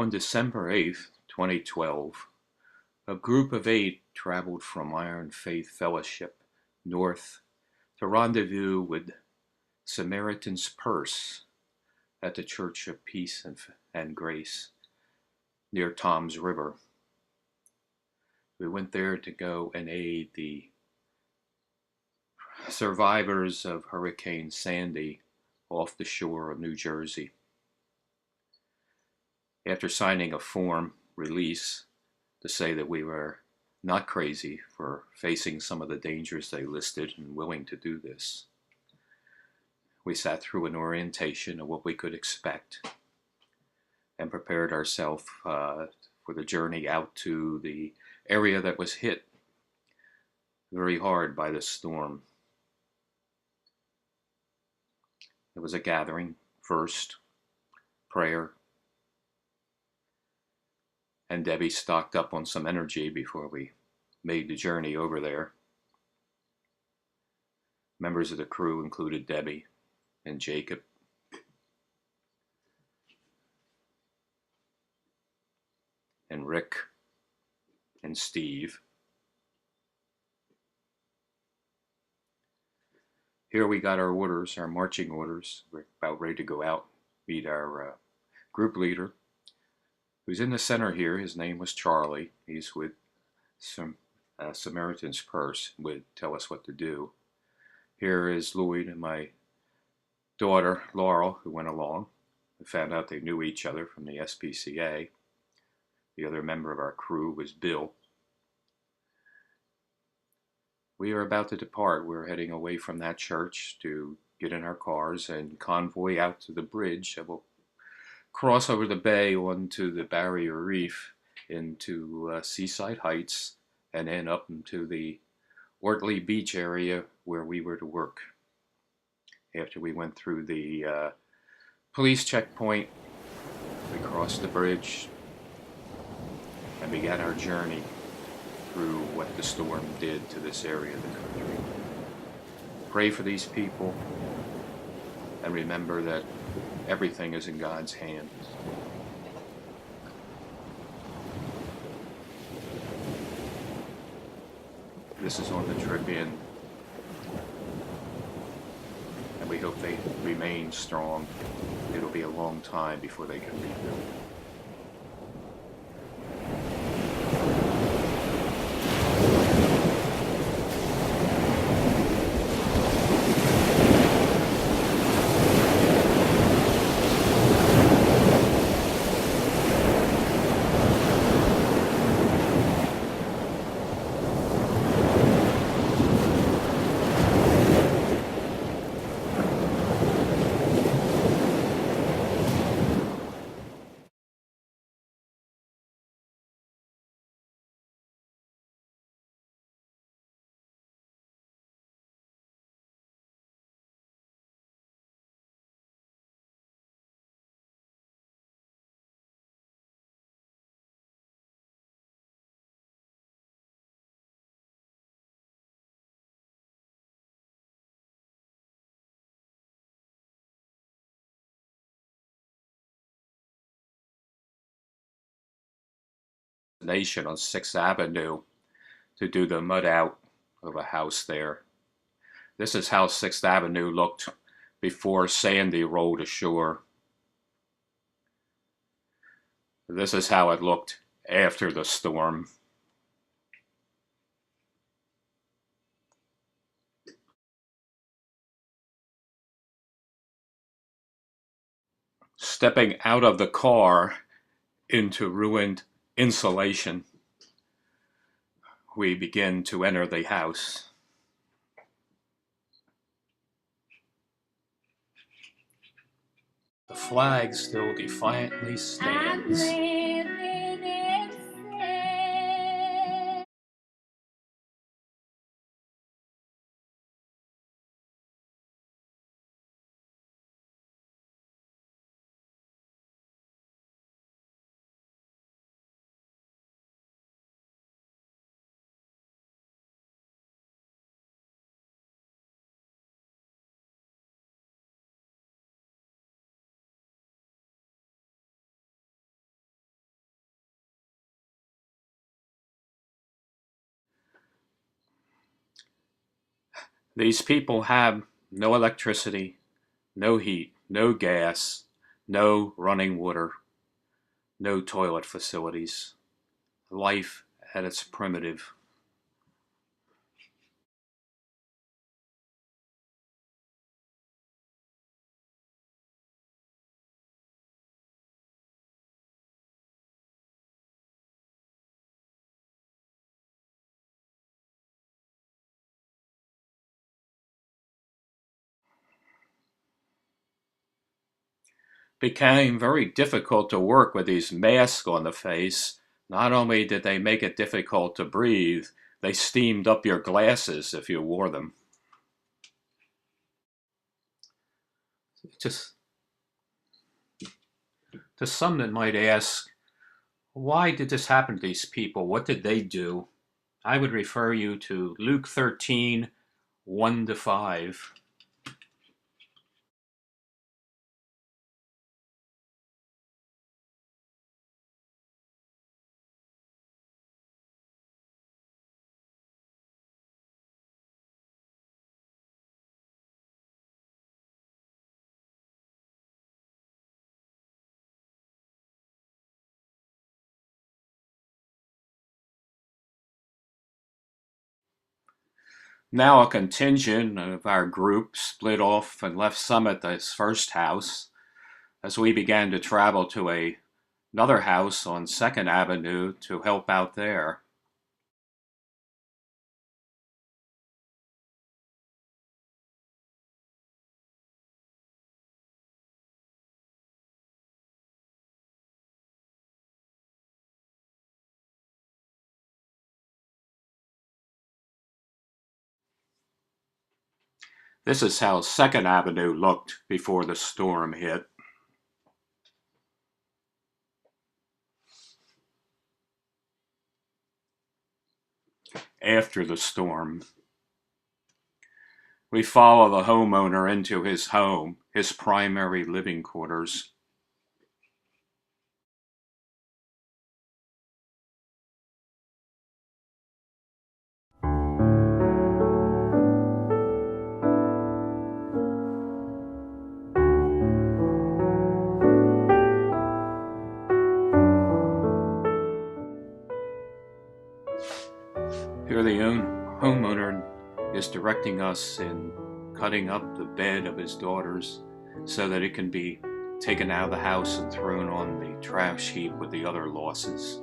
On December 8th, 2012, a group of 8 traveled from Iron Faith Fellowship north to rendezvous with Samaritan's Purse at the Church of Peace and Grace near Toms River. We went there to go and aid the survivors of Hurricane Sandy off the shore of New Jersey. After signing a form release to say that we were not crazy for facing some of the dangers they listed and willing to do this, we sat through an orientation of what we could expect and prepared ourselves for the journey out to the area that was hit very hard by the storm. It was a gathering first, prayer, and Debbie stocked up on some energy before we made the journey over there. Members of the crew included Debbie and Jacob, and Rick and Steve. Here we got our orders, our marching orders. We're about ready to go out, meet our group leader, who's in the center here. His name was Charlie. He's with Samaritan's Purse, would tell us what to do. Here is Lloyd and my daughter, Laurel, who went along. We found out they knew each other from the SPCA. The other member of our crew was Bill. We are about to depart. We're heading away from that church to get in our cars and convoy out to the bridge that will cross over the bay onto the Barrier Reef into Seaside Heights and then up into the Ortley Beach area where we were to work. After we went through the police checkpoint, we crossed the bridge and began our journey through what the storm did to this area of the country. Pray for these people and remember that everything is in God's hands. This is on the trip in, and we hope they remain strong. It'll be a long time before they can rebuild. Nation on 6th Avenue to do the mud out of a house there. This is how 6th Avenue looked before Sandy rolled ashore. This is how it looked after the storm. Stepping out of the car into ruined insulation, we begin to enter the house. The flag still defiantly stands. These people have no electricity, no heat, no gas, no running water, no toilet facilities. Life at its primitive. Became very difficult to work with these masks on the face. Not only did they make it difficult to breathe, they steamed up your glasses if you wore them. Just to some that might ask, why did this happen to these people? What did they do? I would refer you to Luke 13, 1 to 5. Now a contingent of our group split off and left Summit, this first house, as we began to travel to another house on 2nd Avenue to help out there. This is how 2nd Avenue looked before the storm hit. After the storm, we follow the homeowner into his home, his primary living quarters. Here the homeowner is directing us in cutting up the bed of his daughters so that it can be taken out of the house and thrown on the trash heap with the other losses.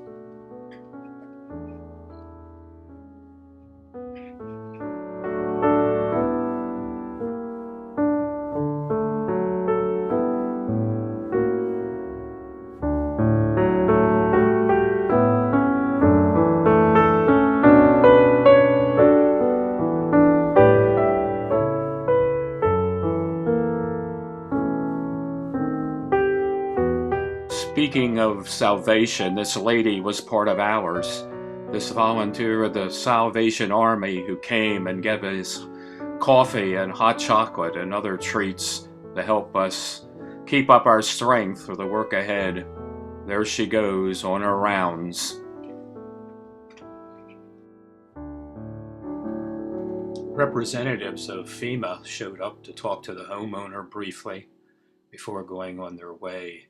Speaking of salvation, this lady was part of ours. This volunteer of the Salvation Army who came and gave us coffee and hot chocolate and other treats to help us keep up our strength for the work ahead. There she goes on her rounds. Representatives of FEMA showed up to talk to the homeowner briefly before going on their way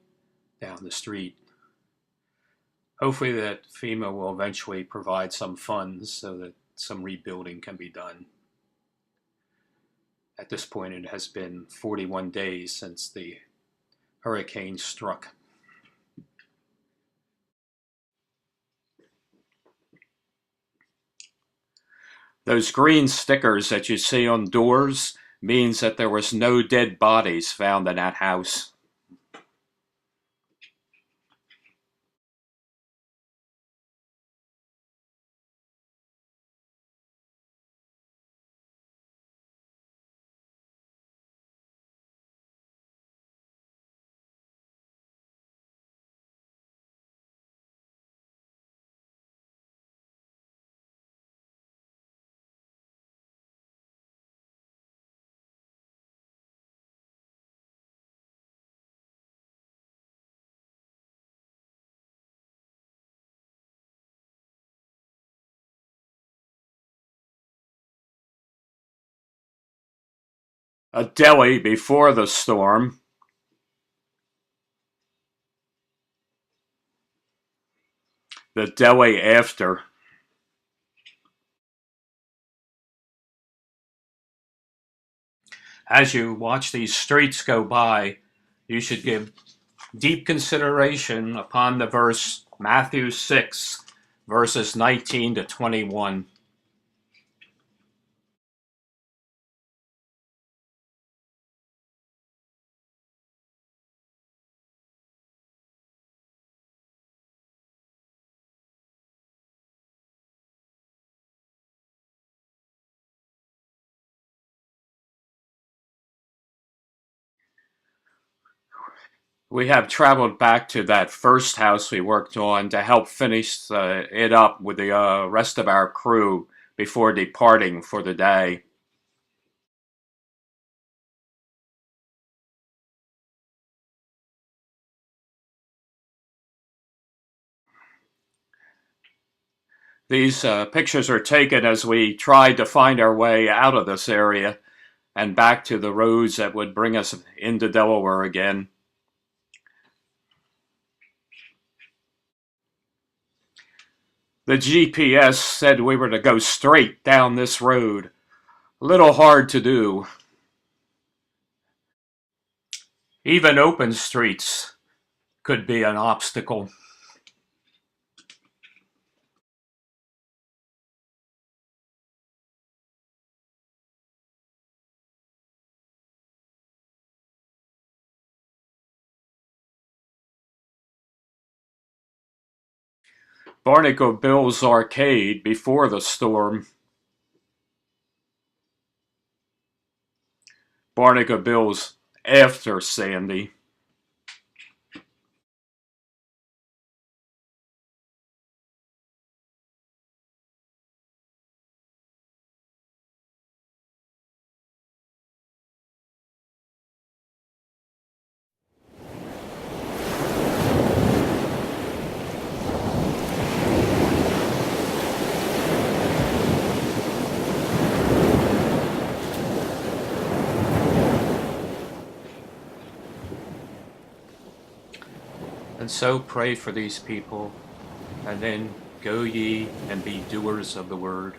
down the street. Hopefully that FEMA will eventually provide some funds so that some rebuilding can be done. At this point, it has been 41 days since the hurricane struck. Those green stickers that you see on doors means that there was no dead bodies found in that house. A deli before the storm. The deli after. As you watch these streets go by, you should give deep consideration upon the verse Matthew 6, verses 19 to 21. We have traveled back to that first house we worked on to help finish it up with the rest of our crew before departing for the day. These pictures are taken as we tried to find our way out of this area and back to the roads that would bring us into Delaware again. The GPS said we were to go straight down this road. A little hard to do. Even open streets could be an obstacle. Barnacle Bill's Arcade before the storm. Barnacle Bill's after Sandy. And so pray for these people, and then go ye and be doers of the word.